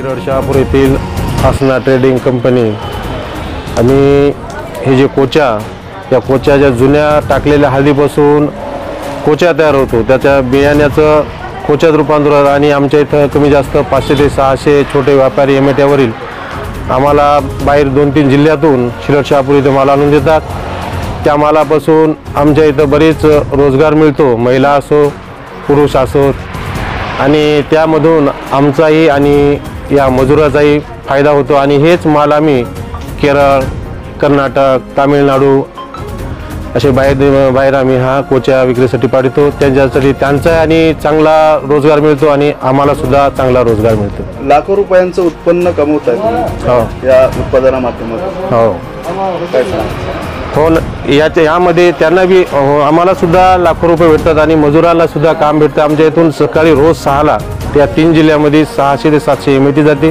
शिरड शहापूर येथील आसना trading company आम्ही हे जे कोचा या कोच्याच्या जुन्या टाकलेल्या हळदीपासून कोचा तयार होतो, त्याच्या बियाण्याचं कोच्यात रूपांतर आणि आमच्या इथं कमी जास्त 500 ते 600 छोटे व्यापारी एमएट्यावरील आम्हाला बाहेर 2-3 जिल्ह्यातून शिरड शहापूर इथं माल आणून देतात। त्या मालापासून आमच्या इथं बरेच रोजगार मिळतो, महिला असो पुरुष असो, आणि त्यामधून आमचाही आणि या मजुराचाही फायदा होतो। आणि हेच माल आम्ही केरळ, कर्नाटक, तामिळनाडू असे बाहेर आम्ही हा कोचा विक्रीसाठी पाठवतो। त्यांच्यासाठी त्यांचा आणि चांगला रोजगार मिळतो आणि आम्हाला सुद्धा चांगला रोजगार मिळतो। लाखो रुपयांचं उत्पन्न कमवतात हो या उत्पादना माध्यमातून। हो काय सांगा? हो यामध्ये त्यांना बी आम्हाला सुद्धा लाखो रुपये भेटतात आणि मजुरांना सुद्धा काम भेटतं। आमच्या इथून सकाळी रोज 6ला त्या 3 जिल्ह्यामध्ये 600 ते 700 एमएटी जाते।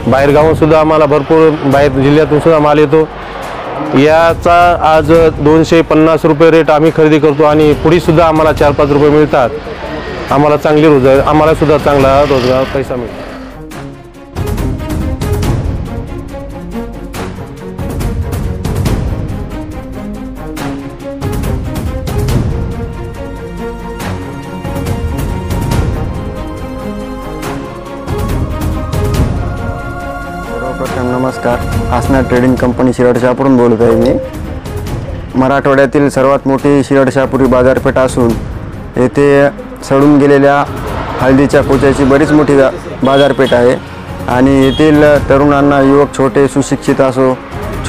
बाहेरगावून सुद्धा आम्हाला भरपूर बाहेर जिल्ह्यातून सुद्धा माल येतो। याचा आज 250 रुपये रेट आम्ही खरेदी करतो आणि पुढे सुद्धा आम्हाला 4-5 रुपये मिळतात। आम्हाला चांगली रोजगार, आम्हाला सुद्धा चांगला रोजगार पैसा मिळतो। सर्वप्रथम नमस्कार, आसना ट्रेडिंग कंपनी शिरड शहापूरहून बोलत आहे मी। मराठवाड्यातील सर्वात मोठी शिरड शहापुरी बाजारपेठ असून येथे सडून गेलेल्या हळदीच्या कोच्याची बरीच मोठी बाजारपेठ आहे आणि येथील तरुणांना, युवक छोटे सुशिक्षित असो,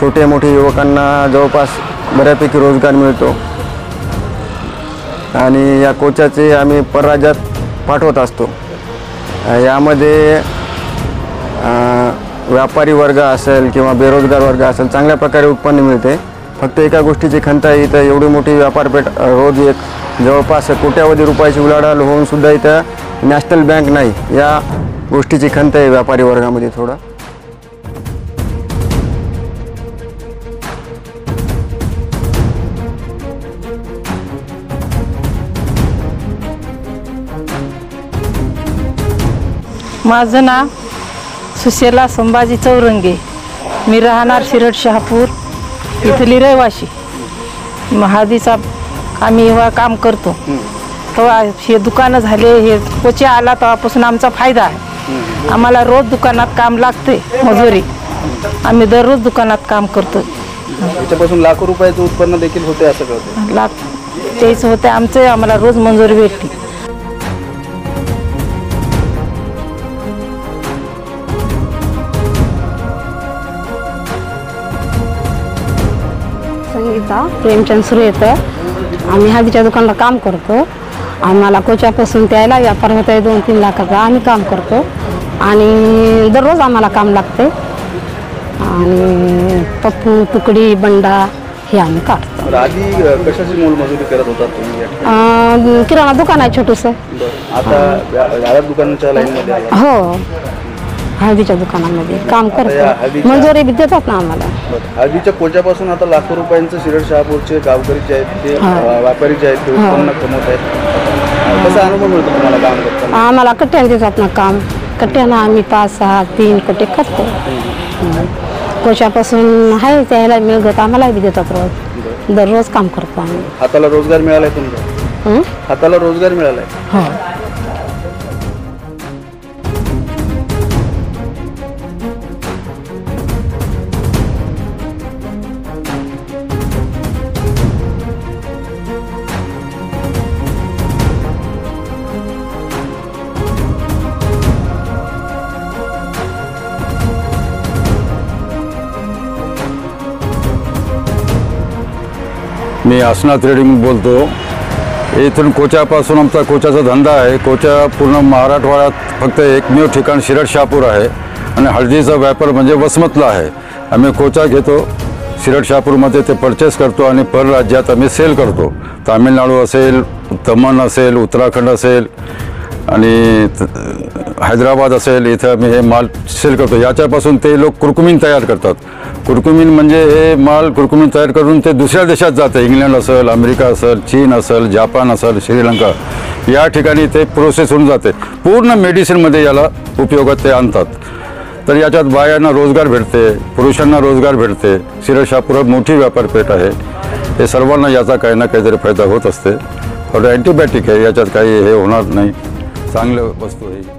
छोटे मोठे युवकांना जवळपास बऱ्यापैकी रोजगार मिळतो आणि या कोच्याचे आम्ही परराज्यात पाठवत असतो। यामध्ये व्यापारी वर्ग असेल किंवा बेरोजगार वर्ग असेल, चांगल्या प्रकारे उत्पन्न मिळते। फक्त एका गोष्टीची खंत आहे, इथं एवढी मोठी व्यापारपेठ रोज एक जवळपास कोट्यावधी रुपयाची उलाढाल होऊन सुद्धा इथं नॅशनल बँक नाही, या गोष्टीची खंत आहे व्यापारी वर्गामध्ये थोडं। माझं नाव सुशीला संभाजी चौरंगे, मी राहणार शिरड शहापूर इथली रहिवाशी। हळदीचा आम्ही काम करतो, तेव्हा हे दुकानं झाले, हे कोचे आला तेव्हापासून आमचा फायदा आहे। आम्हाला रोज दुकानात काम लागते, मजुरी आम्ही दररोज दुकानात काम करतो। याच्यापासून लाखो रुपयाचं उत्पन्न देखील होते असं कळतं। तेच होते आमचे, आम्हाला रोज मंजुरी भेटते। संगीता प्रेमचंद सुरेकर, आम्ही हळदीच्या दुकानाला काम करतो। आम्हाला कोच्यापासून त्याला व्यापार होत आहे 2-3 लाखाचा, आम्ही काम करतो आणि दररोज आम्हाला काम लागते। आणि पप्पू, तुकडी, बंडा हे आम्ही काढतो। आधी कशाची मोलमजुरी करत होता तुम्ही? किराणा दुकान आहे छोटंसं। आता या दुकानाच्या लाईनमध्ये आला? हो, हळदीच्या दुकानामध्ये काम करतो, मंजुरी बी देतात ना आम्हाला। हळदीच्या कोच्यापासून आता लाखो रुपयांचं शिरड शहापूरचे गावकरी जे आहेत ते व्यापारी जे आहेत ते उत्पन्न कमवत आहेत। कसा अनुभव मिळतो तुम्हाला काम करताना? आम्हाला कट्ट्याने देतात ना काम, कट्ट्यानं आम्ही 5-6-3 कट्टे करतो। कोच्यापासून आहे त्याला मिळत, आम्हाला बी देतात रोज, दररोज काम करतो आम्ही। हाताला रोजगार मिळालाय तुमचा? हाताला रोजगार मिळालाय? हो। मी आसना ट्रेडिंग बोलतो। इथून कोच्यापासून आमचा कोच्याचा धंदा आहे। कोच्या पूर्ण मराठवाड्यात फक्त एकमेव ठिकाण शिरड शहापूर आहे आणि हळदीचा व्यापार म्हणजे वसमतला आहे। आम्ही कोचा घेतो, शिरड शहापूरमध्ये ते परचेस करतो आणि परराज्यात आम्ही सेल करतो। तामिळनाडू असेल, दमण असेल, उत्तराखंड असेल आणि हैदराबाद असेल, इथं आम्ही हे माल सेल करतो। याच्यापासून ते लोक कुरकुमीन तयार करतात। कुरकुमीन म्हणजे हे माल कुरकुमीन तयार करून ते दुसऱ्या देशात जाते, इंग्लंड असेल, अमेरिका असेल, चीन असेल, जापान असेल, श्रीलंका, या ठिकाणी ते प्रोसेस होऊन जाते। पूर्ण मेडिसिनमध्ये याला उपयोगात ते आणतात तर याच्यात बायांना रोजगार भेटते, पुरुषांना रोजगार भेटते. शिरड शहापूर मोठी व्यापारपेठ आहे. हे सर्वांना याचा काही ना काहीतरी फायदा होत असते. थोडं अँटीबायोटिक आहे, याच्यात काही हे होणार नाही. चांगलं वस्तू आहे.